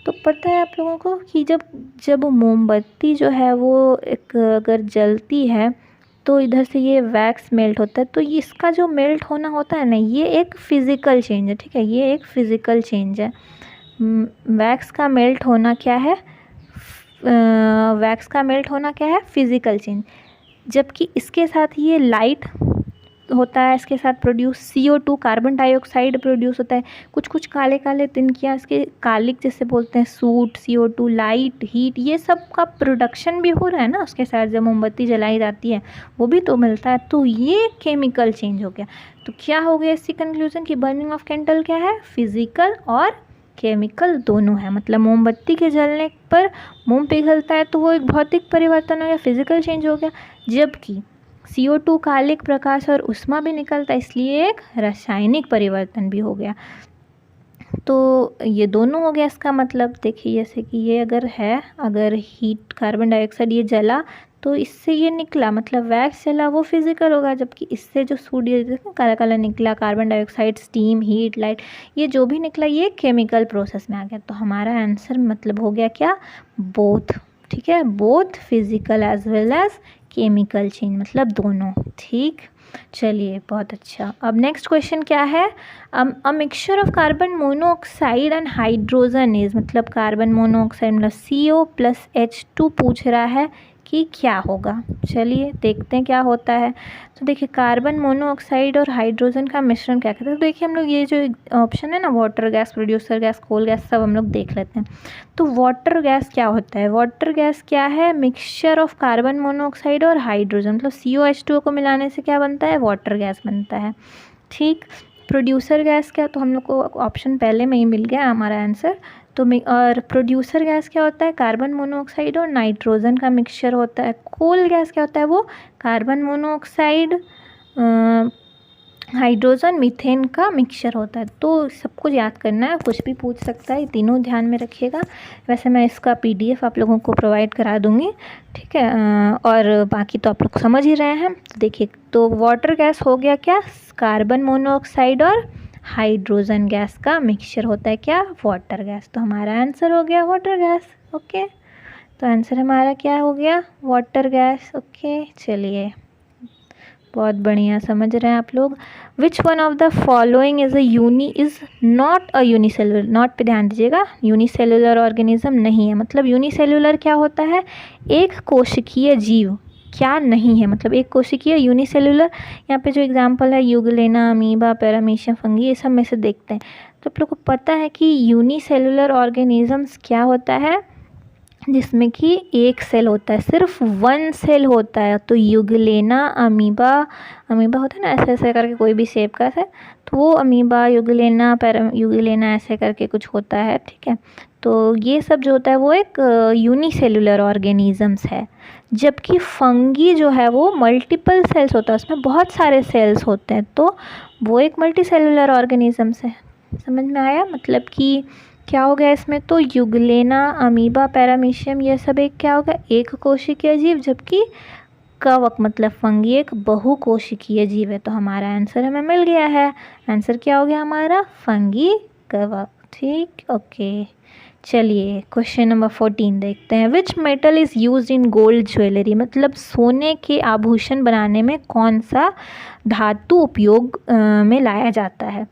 तो पता है आप लोगों को कि जब मोमबत्ती जो है वो एक अगर जलती है तो इधर से ये वैक्स मेल्ट होता है, तो ये इसका जो मेल्ट होना होता है ना, ये एक फ़िज़िकल चेंज है। ठीक है, ये एक फ़िज़िकल चेंज है। वैक्स का मेल्ट होना क्या है, वैक्स का मेल्ट होना क्या है, फ़िज़िकल चेंज। जबकि इसके साथ ये लाइट होता है, इसके साथ produce CO2 carbon dioxide produce होता है। कुछ कुछ काले काले तिनकियाँ इसके कालिक जैसे बोलते हैं, सूट, CO2, लाइट, हीट, ये सब का प्रोडक्शन भी हो रहा है ना उसके साथ। जब मोमबत्ती जलाई जाती है वो भी तो मिलता है, तो ये केमिकल चेंज हो गया। तो क्या हो गया इसकी कंक्लूजन कि बर्निंग ऑफ कैंडल क्या है, फिजिकल और केमिकल दोनों है। मतलब मोमबत्ती के जलने पर मोम पिघलता है तो वो एक भौतिक परिवर्तन हो गया, फिजिकल चेंज हो गया। जबकि CO2 कालिक प्रकाश और उष्मा भी निकलता है, इसलिए एक रासायनिक परिवर्तन भी हो गया। तो ये दोनों हो गया। इसका मतलब देखिए, जैसे कि ये अगर हीट कार्बन डाइऑक्साइड ये जला तो इससे ये निकला, मतलब वैक्स जला, वो फिजिकल होगा। जबकि इससे जो सूर्य काला काला निकला, carbon dioxide, steam, heat, light, ये जो भी निकला ये केमिकल प्रोसेस में आ गया। तो हमारा आंसर मतलब हो गया क्या, बोथ। ठीक है, both physical as well as chemical change, मतलब दोनों। ठीक, चलिए बहुत अच्छा। अब नेक्स्ट क्वेश्चन क्या है, a mixture of carbon monoxide and hydrogen is, मतलब कार्बन मोनोऑक्साइड मतलब CO प्लस H2 पूछ रहा है कि क्या होगा। चलिए देखते हैं क्या होता है। तो देखिए कार्बन मोनोऑक्साइड और हाइड्रोजन का मिश्रण क्या कहते हैं। तो देखिए हम लोग ये जो ऑप्शन है ना, water gas, producer gas, coal gas, सब हम लोग देख लेते हैं। तो वाटर गैस क्या होता है, वाटर गैस क्या है, मिक्सचर ऑफ कार्बन मोनोऑक्साइड और हाइड्रोजन, मतलब COH2 को मिलाने से क्या बनता है, वाटर गैस बनता है। ठीक, प्रोड्यूसर गैस क्या, तो हम लोग को ऑप्शन पहले में ही मिल गया हमारा आंसर। तो और प्रोड्यूसर गैस क्या होता है, कार्बन मोनोऑक्साइड और नाइट्रोजन का मिक्सचर होता है। कोल गैस क्या होता है, वो कार्बन मोनोऑक्साइड, हाइड्रोजन, मीथेन का मिक्सचर होता है। तो सब कुछ याद करना है, कुछ भी पूछ सकता है, ये तीनों ध्यान में रखिएगा। वैसे मैं इसका PDF आप लोगों को प्रोवाइड करा दूँगी, ठीक है। और बाकी तो आप लोग समझ ही रहे हैं। तो देखिए, तो वाटर गैस हो गया क्या, कार्बन मोनोऑक्साइड और हाइड्रोजन गैस का मिक्सचर होता है क्या, वाटर गैस। तो हमारा आंसर हो गया वाटर गैस। ओके, तो आंसर हमारा क्या हो गया, वाटर गैस। ओके, चलिए, बहुत बढ़िया समझ रहे हैं आप लोग। Which one of the following is not a unicellular, not पे ध्यान दीजिएगा, यूनिसेलुलर ऑर्गेनिज्म नहीं है। मतलब यूनिसेलुलर क्या होता है, एक कोशिकीय जीव क्या नहीं है, मतलब एक कोशिकीय यूनिसेलुलर। यहाँ पे जो एग्जांपल है यूगलेना, अमीबा, पैरामीशियम, फंगी, ये सब में से देखते हैं। तो आप लोग को पता है कि यूनिसेलुलर ऑर्गेनिजम्स क्या होता है, जिसमें कि एक सेल होता है, सिर्फ वन सेल होता है। तो यूगलेना, अमीबा, अमीबा होता है ना ऐसे ऐसे करके कोई भी शेप का है, तो वो अमीबा, यूगलेना, यूगलेना ऐसे करके कुछ होता है, ठीक है। तो ये सब जो होता है वो एक यूनिसेलुलर ऑर्गेनिजम्स है। जबकि फंगी जो है वो मल्टीपल सेल्स होता है, उसमें बहुत सारे सेल्स होते हैं, तो वो एक मल्टीसेलुलर ऑर्गेनिजम्स है। समझ में आया, मतलब कि क्या हो गया इसमें, तो यूगलेना, अमीबा, पैरामीशियम, ये सब एक क्या होगा, एक कोशिकीय जीव। जबकि कवक मतलब फंगी एक बहुकोशिकीय जीव है। तो हमारा आंसर हमें मिल गया है। आंसर क्या हो गया हमारा, फंगी, कवक। ठीक, ओके। चलिए क्वेश्चन नंबर 14 देखते हैं। Which metal is use in gold jewellery, मतलब सोने के आभूषण बनाने में कौन सा धातु उपयोग में लाया जाता है।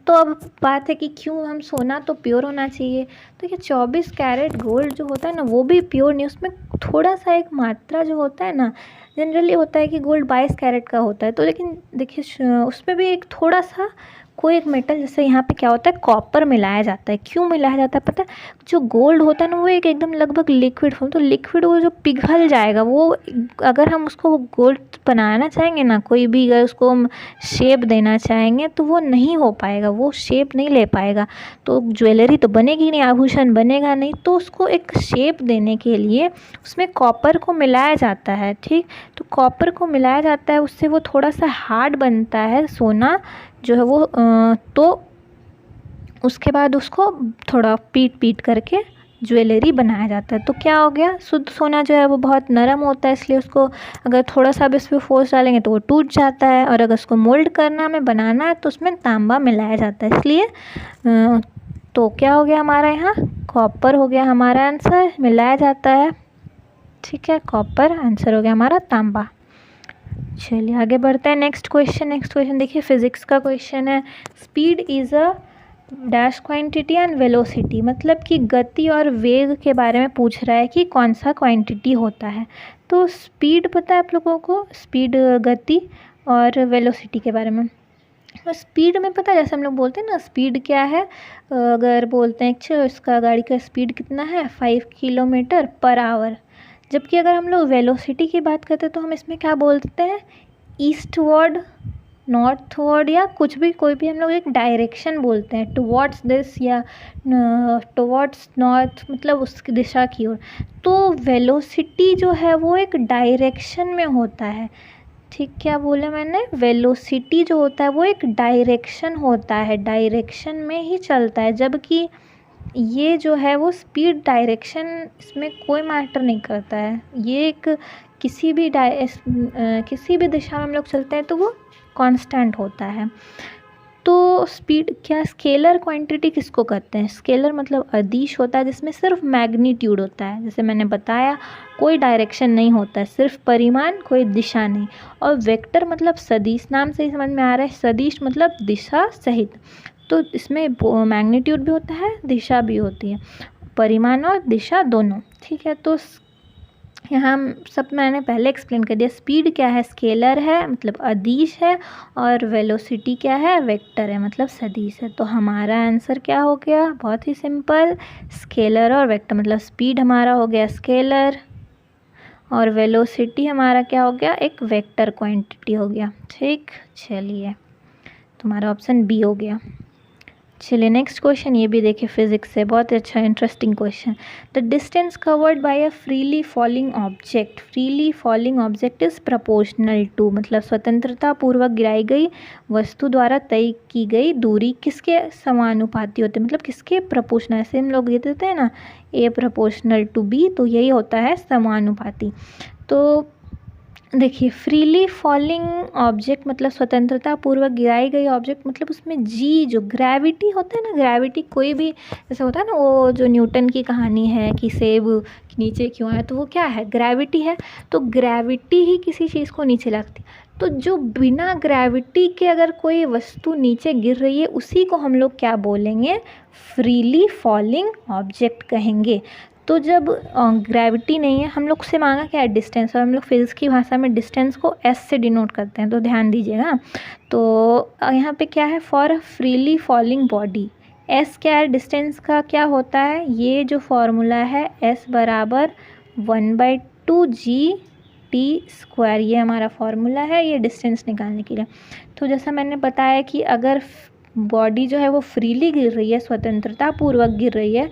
तो अब बात है कि क्यों हम सोना तो प्योर होना चाहिए। तो ये 24 कैरेट गोल्ड जो होता है ना, वो भी प्योर नहीं, उसमें थोड़ा सा एक मात्रा जो होता है ना, जनरली होता है कि गोल्ड 22 कैरेट का होता है। तो लेकिन देखिए उसमें भी एक थोड़ा सा कोई एक मेटल, जैसे यहाँ पे क्या होता है, कॉपर मिलाया जाता है। क्यों मिलाया जाता है पता है, जो गोल्ड होता है ना वो एक एकदम लगभग लिक्विड फॉर्म, तो लिक्विड वो जो पिघल जाएगा, वो अगर हम उसको गोल्ड बनाना चाहेंगे ना, कोई भी अगर उसको हम शेप देना चाहेंगे तो वो नहीं हो पाएगा, वो शेप नहीं ले पाएगा। तो ज्वेलरी तो बनेगी नहीं, आभूषण बनेगा नहीं। तो उसको एक शेप देने के लिए उसमें कॉपर को मिलाया जाता है, ठीक। तो कॉपर को मिलाया जाता है, उससे वो थोड़ा सा हार्ड बनता है सोना जो है वो। तो उसके बाद उसको थोड़ा पीट करके ज्वेलरी बनाया जाता है। तो क्या हो गया, शुद्ध सोना जो है वो बहुत नरम होता है, इसलिए उसको अगर थोड़ा सा भी उस पर फोर्स डालेंगे तो वो टूट जाता है। और अगर उसको मोल्ड करना में बनाना है तो उसमें तांबा मिलाया जाता है, इसलिए तो क्या हो गया हमारा यहाँ, कॉपर हो गया हमारा आंसर, मिलाया जाता है, ठीक है। कॉपर आंसर हो गया हमारा, तांबा। चलिए आगे बढ़ते हैं। नेक्स्ट क्वेश्चन देखिए, फिजिक्स का क्वेश्चन है। Speed is a dash quantity and velocity, मतलब कि गति और वेग के बारे में पूछ रहा है कि कौन सा क्वांटिटी होता है। तो स्पीड पता है आप लोगों को, स्पीड गति, और वेलोसिटी के बारे में। और स्पीड में पता है, जैसे हम लोग बोलते हैं ना स्पीड क्या है, अगर बोलते हैं अच्छा इसका गाड़ी का स्पीड कितना है, 5 किलोमीटर पर आवर। जबकि अगर हम लोग वेलोसिटी की बात करते हैं तो हम इसमें क्या बोलते हैं, ईस्टवर्ड, नॉर्थवर्ड, या कुछ भी, कोई भी हम लोग एक डायरेक्शन बोलते हैं, टुवर्ड्स दिस या टुवर्ड्स नॉर्थ, मतलब उसकी दिशा की ओर। तो वेलोसिटी जो है वो एक डायरेक्शन में होता है, ठीक। क्या बोला मैंने, वेलोसिटी जो होता है वो एक डायरेक्शन होता है, डायरेक्शन में ही चलता है। जबकि ये जो है वो स्पीड, डायरेक्शन इसमें कोई मैटर नहीं करता है। ये एक किसी भी दिशा में हम लोग चलते हैं तो वो कांस्टेंट होता है। तो स्पीड क्या, स्केलर क्वांटिटी किसको कहते हैं, स्केलर मतलब अदिश होता है जिसमें सिर्फ मैग्नीट्यूड होता है, जैसे मैंने बताया कोई डायरेक्शन नहीं होता है, सिर्फ परिमाण, कोई दिशा नहीं। और वेक्टर मतलब सदिश, नाम से ही समझ में आ रहा है, सदिश मतलब दिशा सहित। तो इसमें मैग्नीट्यूड भी होता है, दिशा भी होती है, परिमाण और दिशा दोनों, ठीक है। तो यहाँ सब मैंने पहले एक्सप्लेन कर दिया। स्पीड क्या है, स्केलर है मतलब अदिश है, और वेलोसिटी क्या है, वेक्टर है मतलब सदिश है। तो हमारा आंसर क्या हो गया, बहुत ही सिंपल, स्केलर और वेक्टर। मतलब स्पीड हमारा हो गया स्केलर और वेलोसिटी हमारा क्या हो गया, एक वेक्टर क्वांटिटी हो गया, ठीक। चलिए तुम्हारा ऑप्शन बी हो गया। चलिए नेक्स्ट क्वेश्चन, ये भी देखिए फिजिक्स से बहुत अच्छा interesting question. The distance covered by a freely falling object, freely falling object is proportional to, मतलब स्वतंत्रता पूर्वक गिराई गई वस्तु द्वारा तय की गई दूरी किसके समानुपाती होते हैं, मतलब किसके प्रपोर्शनल, ऐसे हम लोग ये देते हैं ना ए प्रपोर्शनल टू बी, तो यही होता है समानुपाती। तो देखिए फ्रीली फॉलिंग ऑब्जेक्ट मतलब स्वतंत्रता पूर्वक गिराई गई ऑब्जेक्ट, मतलब उसमें जी जो ग्रेविटी होता है ना, ग्रेविटी कोई भी जैसे होता है ना, वो जो न्यूटन की कहानी है कि सेब नीचे क्यों है, तो वो क्या है, ग्रेविटी है। तो ग्रेविटी ही किसी चीज़ को नीचे लाती, तो जो बिना ग्रेविटी के अगर कोई वस्तु नीचे गिर रही है उसी को हम लोग क्या बोलेंगे, फ्रीली फॉलिंग ऑब्जेक्ट कहेंगे। तो जब ग्रेविटी नहीं है, हम लोग से मांगा क्या है, डिस्टेंस, और हम लोग फिजिक्स की भाषा में डिस्टेंस को एस से डिनोट करते हैं, तो ध्यान दीजिएगा। तो यहाँ पे क्या है, for freely falling body, S क्या है, डिस्टेंस का क्या होता है, ये जो फॉर्मूला है एस बराबर 1/2g/t², ये हमारा फॉर्मूला है ये डिस्टेंस निकालने के लिए। तो जैसा मैंने बताया कि अगर बॉडी जो है वो फ्रीली गिर रही है, स्वतंत्रता पूर्वक गिर रही है,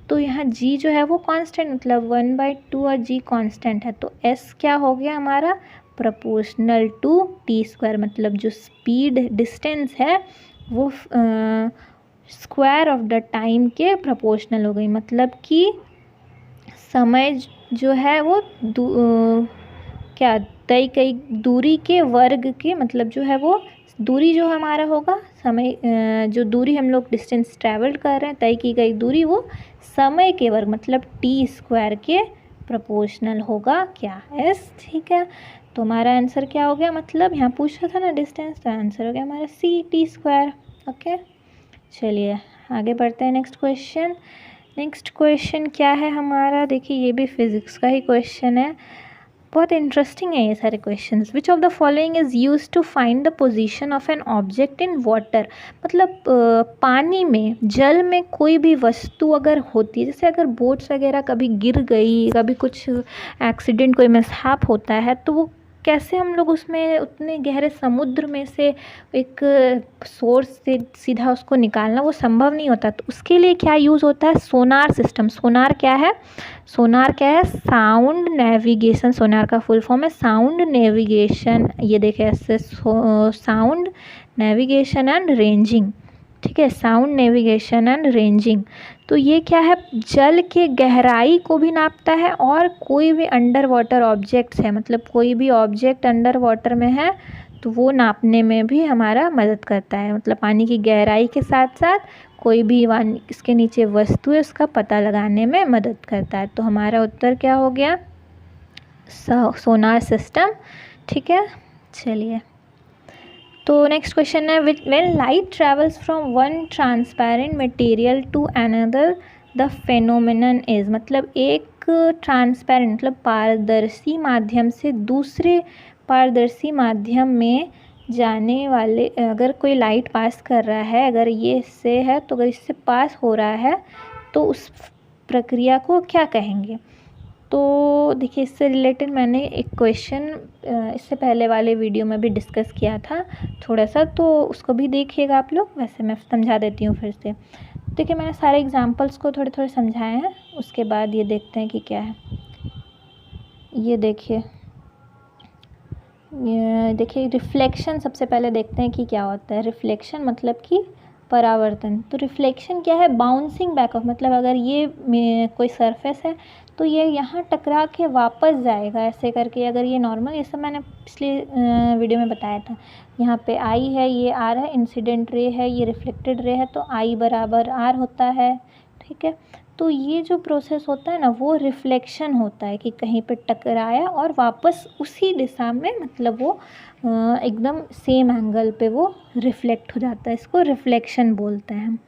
तो यहाँ g जो है वो कांस्टेंट, मतलब 1/2 और g कांस्टेंट है, तो s क्या हो गया हमारा, प्रपोर्शनल टू t², मतलब जो स्पीड डिस्टेंस है वो स्क्वायर ऑफ द टाइम के प्रोपोर्शनल हो गई, मतलब कि समय जो है वो क्या तय कई दूरी के वर्ग के, मतलब जो है वो दूरी जो हमारा होगा, समय जो दूरी हम लोग डिस्टेंस ट्रैवल कर रहे हैं, तय की गई दूरी वो समय के वर्ग मतलब t² के प्रोपोर्शनल होगा क्या, एस। ठीक है, तो हमारा आंसर क्या हो गया, मतलब यहाँ पूछा था ना डिस्टेंस, तो आंसर हो गया हमारा c t²। ओके, चलिए आगे बढ़ते हैं नेक्स्ट क्वेश्चन। नेक्स्ट क्वेश्चन क्या है हमारा, देखिए ये भी फिजिक्स का ही क्वेश्चन है, बहुत इंटरेस्टिंग है ये सारे questions. Which of the following is use to find the position of an object in water, मतलब पानी में, जल में कोई भी वस्तु अगर होती है, जैसे अगर बोट्स वगैरह कभी गिर गई, कभी कुछ एक्सीडेंट कोई मिसहैप होता है, तो वो कैसे हम लोग उसमें उतने गहरे समुद्र में से एक सोर्स से सीधा उसको निकालना वो संभव नहीं होता, तो उसके लिए क्या यूज़ होता है, सोनार सिस्टम। सोनार क्या है, सोनार क्या है, साउंड नेविगेशन, सोनार का फुल फॉर्म है साउंड नेविगेशन, ये देखें ऐसे साउंड नेविगेशन एंड रेंजिंग, ठीक है, साउंड नेविगेशन एंड रेंजिंग। तो ये क्या है, जल के गहराई को भी नापता है और कोई भी अंडर वाटर ऑब्जेक्ट्स है, मतलब कोई भी ऑब्जेक्ट अंडर वाटर में है तो वो नापने में भी हमारा मदद करता है, मतलब पानी की गहराई के साथ साथ कोई भी इसके नीचे वस्तु है उसका पता लगाने में मदद करता है। तो हमारा उत्तर क्या हो गया, सोनार सिस्टम। ठीक है, चलिए तो नेक्स्ट क्वेश्चन है, when light travels from one transparent material to another the phenomenon is, मतलब एक ट्रांसपेरेंट मतलब पारदर्शी माध्यम से दूसरे पारदर्शी माध्यम में जाने वाले, अगर कोई लाइट पास कर रहा है, अगर ये इससे है तो अगर इससे पास हो रहा है तो उस प्रक्रिया को क्या कहेंगे। तो देखिए इससे रिलेटेड मैंने एक क्वेश्चन इससे पहले वाले वीडियो में भी डिस्कस किया था थोड़ा सा, तो उसको भी देखिएगा आप लोग, वैसे मैं समझा देती हूँ फिर से। देखिए मैंने सारे एग्जांपल्स को थोड़े थोड़े समझाए हैं, उसके बाद ये देखते हैं कि क्या है। ये देखिए रिफ्लेक्शन सबसे पहले देखते हैं कि क्या होता है। रिफ्लेक्शन मतलब कि परावर्तन। तो रिफ्लेक्शन क्या है, बाउंसिंग बैक ऑफ, मतलब अगर ये कोई सरफेस है तो ये यहाँ टकरा के वापस जाएगा ऐसे करके, अगर ये नॉर्मल, ये सब मैंने पिछले वीडियो में बताया था। यहाँ पे आई है, ये आर है, इंसिडेंट रे है, ये रिफ्लेक्टेड रे है, तो आई बराबर आर होता है। ठीक है, तो ये जो प्रोसेस होता है ना वो रिफ्लेक्शन होता है, कि कहीं पे टकराया और वापस उसी दिशा में, मतलब वो एकदम सेम एंगल पे वो रिफ्लेक्ट हो जाता है, इसको रिफ्लेक्शन बोलते हैं।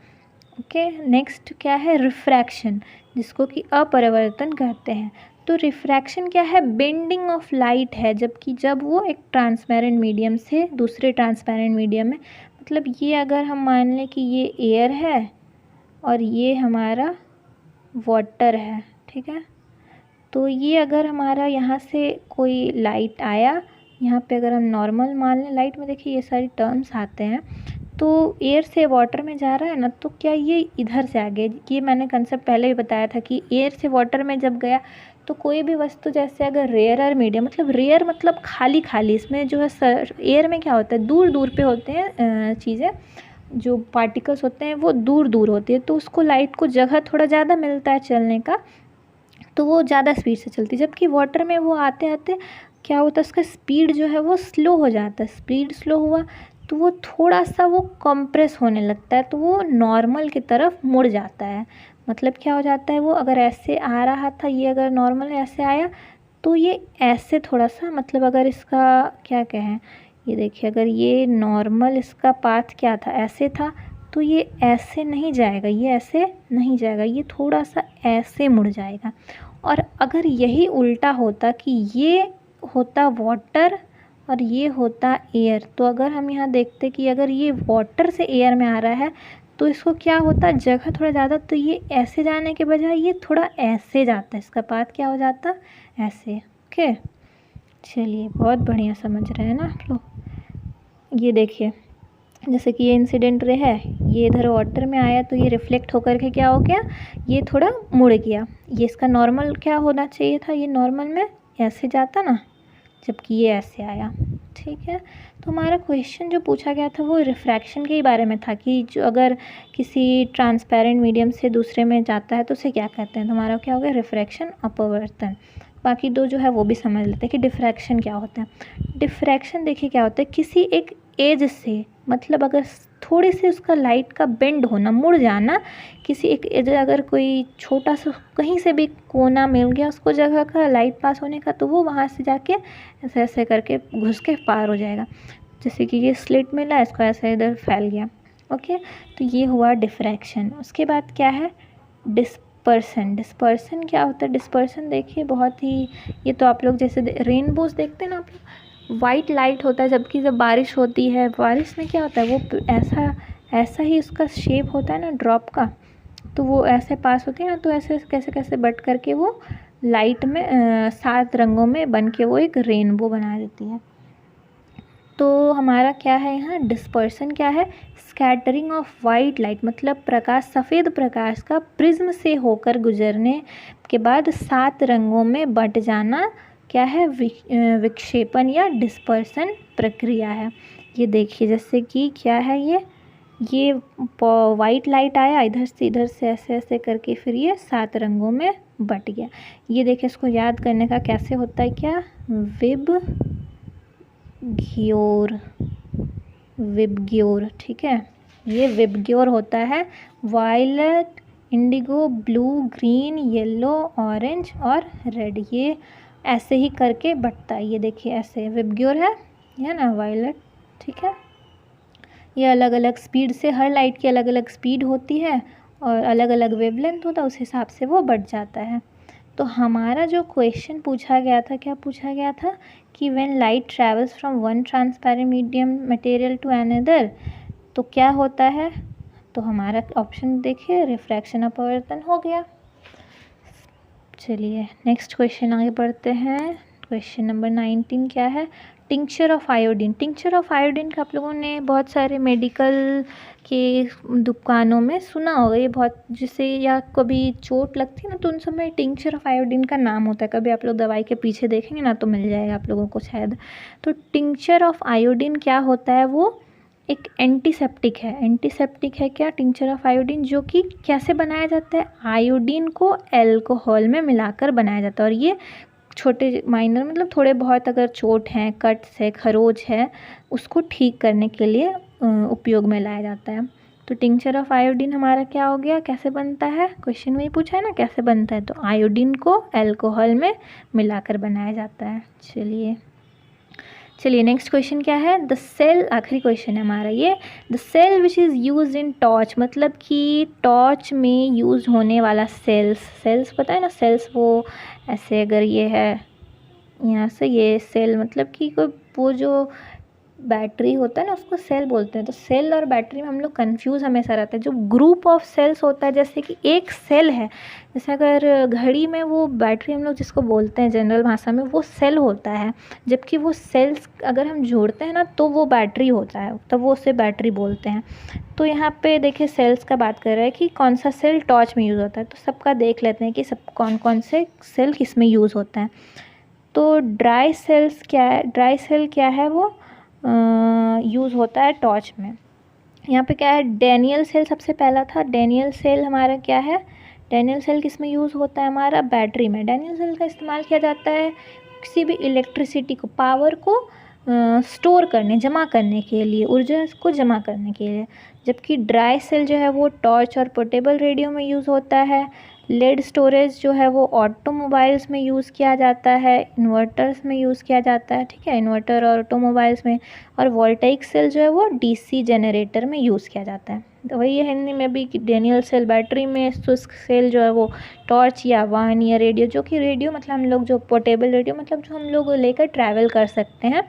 ओके, नेक्स्ट क्या है, रिफ्रैक्शन, जिसको कि अपरिवर्तन कहते हैं। तो रिफ्रैक्शन क्या है, बेंडिंग ऑफ लाइट है, जबकि जब वो एक ट्रांसपेरेंट मीडियम से दूसरे ट्रांसपेरेंट मीडियम में, मतलब ये अगर हम मान लें कि ये एयर है और ये हमारा वाटर है, ठीक है, तो ये अगर हमारा यहाँ से कोई लाइट आया, यहाँ पे अगर हम नॉर्मल मान लें लाइट में, देखिए ये सारी टर्म्स आते हैं, तो एयर से वाटर में जा रहा है ना, तो क्या ये इधर से आ गया? ये मैंने कंसेप्ट पहले भी बताया था कि एयर से वाटर में जब गया तो कोई भी वस्तु जैसे अगर रेयर और मीडियम, मतलब रेयर मतलब खाली खाली, इसमें जो है एयर में क्या होता है, दूर दूर पे होते हैं चीज़ें, जो पार्टिकल्स होते हैं वो दूर दूर होती है, तो उसको लाइट को जगह थोड़ा ज़्यादा मिलता है चलने का, तो वो ज़्यादा स्पीड से चलती है। जबकि वाटर में वो आते आते क्या होता है, उसका स्पीड जो है वो स्लो हो जाता है। स्पीड स्लो हुआ तो वो थोड़ा सा वो कंप्रेस होने लगता है, तो वो नॉर्मल की तरफ मुड़ जाता है। मतलब क्या हो जाता है, वो अगर ऐसे आ रहा था, ये अगर नॉर्मल ऐसे आया, तो ये ऐसे थोड़ा सा, मतलब अगर इसका क्या कहें, ये देखिए अगर ये नॉर्मल इसका पाथ क्या था, ऐसे था, तो ये ऐसे नहीं जाएगा, ये ऐसे नहीं जाएगा, ये थोड़ा सा ऐसे मुड़ जाएगा। और अगर यही उल्टा होता कि ये होता वाटर और ये होता एयर, तो अगर हम यहाँ देखते कि अगर ये वाटर से एयर में आ रहा है तो इसको क्या होता, जगह थोड़ा ज़्यादा, तो ये ऐसे जाने के बजाय ये थोड़ा ऐसे जाता है, इसका पाथ क्या हो जाता, ऐसे। ओके, चलिए बहुत बढ़िया समझ रहे हैं ना आप लोग। ये देखिए जैसे कि ये इंसिडेंट रे है, ये इधर वाटर में आया तो ये रिफ्लेक्ट होकर के क्या हो गया, ये थोड़ा मुड़ गया। ये इसका नॉर्मल क्या होना चाहिए था, ये नॉर्मल में ऐसे जाता ना, जबकि ये ऐसे आया। ठीक है, तो हमारा क्वेश्चन जो पूछा गया था वो रिफ्रैक्शन के ही बारे में था कि जो अगर किसी ट्रांसपेरेंट मीडियम से दूसरे में जाता है तो उसे क्या कहते हैं। तो हमारा क्या हो गया, रिफ्रैक्शन, अपवर्तन। बाकी दो जो है वो भी समझ लेते हैं कि डिफ्रैक्शन क्या होता है। डिफ्रैक्शन देखिए क्या होता है, किसी एक एज से, मतलब अगर थोड़ी सी उसका लाइट का बेंड होना, मुड़ जाना, किसी एक एज, अगर कोई छोटा सा कहीं से भी कोना मिल गया उसको जगह का लाइट पास होने का, तो वो वहाँ से जाके ऐसे ऐसे करके घुस के पार हो जाएगा। जैसे कि ये स्लिट मिला, इसको ऐसे इधर फैल गया। ओके, तो ये हुआ डिफ्रैक्शन। उसके बाद क्या है, डिस्पर्सन। डिस्पर्सन क्या होता है, डिस्पर्सन देखिए बहुत ही, ये तो आप लोग जैसे रेनबोज देखते हैं ना आप लोग, वाइट लाइट होता है, जबकि जब बारिश होती है, बारिश में क्या होता है, वो ऐसा ऐसा ही उसका शेप होता है ना ड्रॉप का, तो वो ऐसे पास होती है ना, तो ऐसे कैसे कैसे बट करके वो लाइट में 7 रंगों में बन के वो एक रेनबो बना देती है। तो हमारा क्या है यहाँ, डिस्पर्सन क्या है, स्कैटरिंग ऑफ वाइट लाइट, मतलब प्रकाश, सफ़ेद प्रकाश का प्रिज्म से होकर गुजरने के बाद 7 रंगों में बट जाना क्या है, विक्षेपण या डिस्पर्सन प्रक्रिया है। ये देखिए जैसे कि क्या है, ये वाइट लाइट आया इधर से ऐसे ऐसे करके, फिर ये 7 रंगों में बट गया। ये देखिए, इसको याद करने का कैसे होता है, क्या, विबग्योर। ठीक है, ये विबग्योर होता है, violet, indigo, blue, green, yellow, orange और रेड, ये ऐसे ही करके बटता है। ये देखिए ऐसे विबग्योर है ना, वायलेट। ठीक है, ये अलग अलग स्पीड से, हर लाइट की अलग अलग स्पीड होती है और अलग अलग वेवलेंथ होता है, उस हिसाब से वो बढ़ जाता है। तो हमारा जो क्वेश्चन पूछा गया था, क्या पूछा गया था कि when light travels from one transparent medium material to another, तो क्या होता है, तो हमारा ऑप्शन देखिए, रिफ्रैक्शन, अपवर्तन हो गया। चलिए नेक्स्ट क्वेश्चन आगे बढ़ते हैं। क्वेश्चन नंबर 19 क्या है, tincture of iodine. Tincture of iodine का आप लोगों ने बहुत सारे मेडिकल के दुकानों में सुना होगा, ये बहुत, जिससे या कभी चोट लगती है ना, तो उन समय टिंक्चर ऑफ आयोडीन का नाम होता है। कभी आप लोग दवाई के पीछे देखेंगे ना तो मिल जाएगा आप लोगों को शायद। तो टिंक्चर ऑफ आयोडीन क्या होता है, वो एक एंटीसेप्टिक है। एंटीसेप्टिक है क्या, टिंक्चर ऑफ आयोडीन, जो कि कैसे बनाया जाता है, आयोडीन को अल्कोहल में मिलाकर बनाया जाता है। और ये छोटे माइनर, मतलब थोड़े बहुत अगर चोट है, कट्स है, खरोच है, उसको ठीक करने के लिए उपयोग में लाया जाता है। तो टिंक्चर ऑफ आयोडीन हमारा क्या हो गया, कैसे बनता है, क्वेश्चन में ही पूछा है ना कैसे बनता है, तो आयोडीन को अल्कोहल में मिलाकर बनाया जाता है। चलिए नेक्स्ट क्वेश्चन क्या है, द सेल, आखिरी क्वेश्चन है हमारा ये, the cell which is use in torch, मतलब कि टॉर्च में यूज होने वाला सेल्स पता है ना, सेल्स, वो ऐसे अगर ये है यहाँ से, ये सेल मतलब कि कोई वो जो बैटरी होता है ना उसको सेल बोलते हैं। तो सेल और बैटरी में हम लोग कंफ्यूज हमेशा रहते हैं। जो ग्रुप ऑफ सेल्स होता है, जैसे कि एक सेल है, जैसे अगर घड़ी में वो बैटरी हम लोग जिसको बोलते हैं जनरल भाषा में, वो सेल होता है। जबकि वो सेल्स अगर हम जोड़ते हैं ना तो वो बैटरी होता है, तब वो उसे बैटरी बोलते हैं। तो यहाँ पे देखिए सेल्स का बात कर रहा है कि कौन सा सेल टॉर्च में यूज़ होता है। तो सबका देख लेते हैं कि सब कौन कौन से सेल किस में यूज़ होता है। तो ड्राई सेल्स क्या है, ड्राई सेल क्या है, वो यूज़ होता है टॉर्च में। यहाँ पे क्या है, डैनियल सेल सबसे पहला था। डैनियल सेल हमारा क्या है, डैनियल सेल किस में यूज़ होता है, हमारा बैटरी में। डैनियल सेल का इस्तेमाल किया जाता है किसी भी इलेक्ट्रिसिटी को, पावर को स्टोर करने, जमा करने के लिए, ऊर्जा को जमा करने के लिए। जबकि ड्राई सेल जो है वो टॉर्च और पोर्टेबल रेडियो में यूज़ होता है। लेड स्टोरेज जो है वो ऑटोमोबाइल्स में यूज़ किया जाता है, इन्वर्टर्स में यूज़ किया जाता है, ठीक है, इन्वर्टर और ऑटोमोबाइल्स में। और वोल्टेइक सेल जो है वो डीसी जनरेटर में यूज़ किया जाता है। तो वही है हिंदी में भी कि डैनियल सेल बैटरी में, शुष्क सेल जो है वो टॉर्च या वाहन या रेडियो, जो कि रेडियो मतलब हम लोग जो पोर्टेबल रेडियो मतलब जो हम लोग लेकर ट्रैवल कर सकते हैं,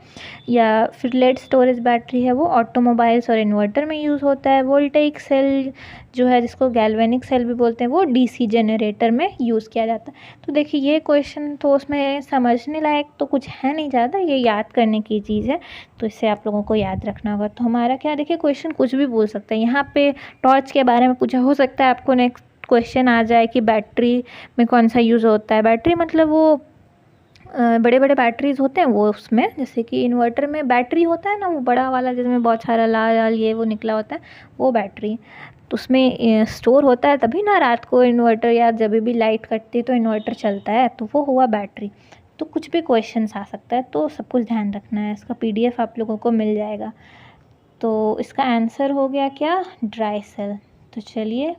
या फिर लेड स्टोरेज बैटरी है वो ऑटोमोबाइल्स और इन्वर्टर में यूज़ होता है। वोल्टेइक सेल जो है जिसको गैल्वेनिक सेल भी बोलते हैं, वो डीसी जनरेटर में यूज़ किया जाता है। तो देखिए ये क्वेश्चन तो उसमें समझने लायक तो कुछ है नहीं ज़्यादा, ये याद करने की चीज़ है, तो इससे आप लोगों को याद रखना होगा। तो हमारा क्या, देखिए क्वेश्चन कुछ भी बोल सकते हैं। यहाँ पे टॉर्च के बारे में पूछा, हो सकता है आपको नेक्स्ट क्वेश्चन आ जाए कि बैटरी में कौन सा यूज़ होता है। बैटरी मतलब वो बड़े बड़े बैटरीज होते हैं वो, उसमें जैसे कि इन्वर्टर में बैटरी होता है ना, वो बड़ा वाला जिसमें बहुत सारा लाल लाल ये वो निकला होता है, वो बैटरी। तो उसमें स्टोर होता है, तभी ना रात को इन्वर्टर या जब भी लाइट कटती है तो इन्वर्टर चलता है, तो वो हुआ बैटरी। तो कुछ भी क्वेश्चंस आ सकता है, तो सब कुछ ध्यान रखना है। इसका PDF आप लोगों को मिल जाएगा। तो इसका आंसर हो गया क्या, ड्राई सेल। तो चलिए,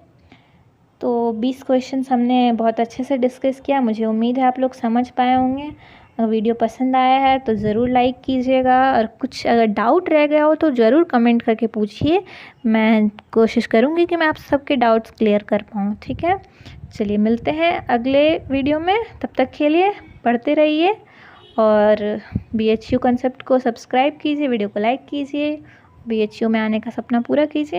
तो 20 क्वेश्चंस हमने बहुत अच्छे से डिस्कस किया। मुझे उम्मीद है आप लोग समझ पाए होंगे। अगर वीडियो पसंद आया है तो ज़रूर लाइक कीजिएगा, और कुछ अगर डाउट रह गया हो तो ज़रूर कमेंट करके पूछिए। मैं कोशिश करूँगी कि मैं आप सबके डाउट्स क्लियर कर पाऊँ, ठीक है। चलिए मिलते हैं अगले वीडियो में, तब तक के लिए पढ़ते रहिए और BHU कॉन्सेप्ट को सब्सक्राइब कीजिए, वीडियो को लाइक कीजिए, BHU में आने का सपना पूरा कीजिए।